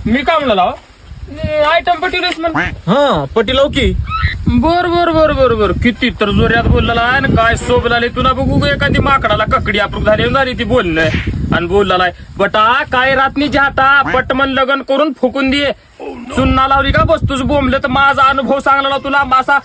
मी काय म्हणाला आयटम पटील म्हण. हा पटी लाव की. बर बर बर बर बर किती तर जोऱ्यात बोलला आणि काय शोभ झाले तुला बघू एखादी माकडाला ककडी अप्रूप झाली ती बोलणं आणि बोलला बटा काय रातनी जाता पटमन लगन करून फुकून दे. चुन्ना लावली का बसतोच बोंबले तर माझा अनुभव सांगला तुला मासा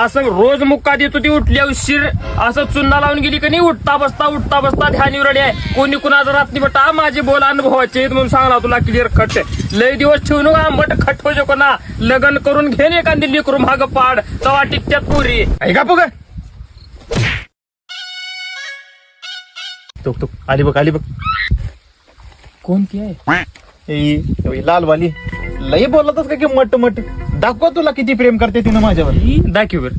असं रोज मुक्का देतो ती उठल्या उशीर असं चुन्ना लावून गेली का नाही उठता बसता ध्यानीवर आहे. कोणी कुणाचा रात्री बटा माझे बोल अनुभवाचे म्हणून सांगला तुला क्लिअर खट. लय दिवस ठेवून आंबट खट हो जो ना लगन करून घेन एखादी लेकरू माग पाड तवा टिकत्यात पुरी ऐका बघ. तो आली बघ कोणती आहे लालवाली लई बोलतच का की मट दाखवा तुला किती प्रेम करते तिनं माझ्यावर. दाखव बर.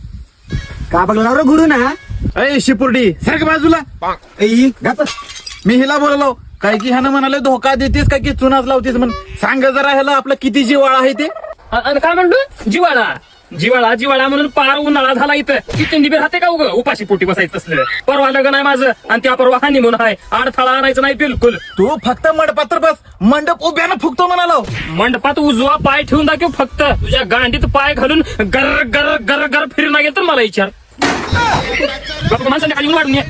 का बघला रे गुरु ना. अय शिपुर्डी सारख बाजूला. मी हिला बोललो काय की ह्यानं म्हणाले धोका देतेस काय की चुनाच लावतेस म्हण. सांग जरा ह्याला आपला किती जिव्हाळा आहे ते. आणि काय म्हणतो जिवाळा म्हणून पार उन्हाळा झाला इथं किती निबे राहते का उग उपाशी पोटी बसायचं असलं. परवा लग्न आहे माझं आणि त्या परवा हानी म्हणून आहे अडथळा आणायचं नाही बिलकुल. तू फक्त मंडपात्र बस मंडप उभ्यानं फुकतो म्हणालो. मंडपात उजवा पाय ठेवून दाखव फक्त तुझ्या गांडीत पाय घालून गर गर गर गर फिरून गेल तर मला विचार. माणसाने खाली वाढून ये.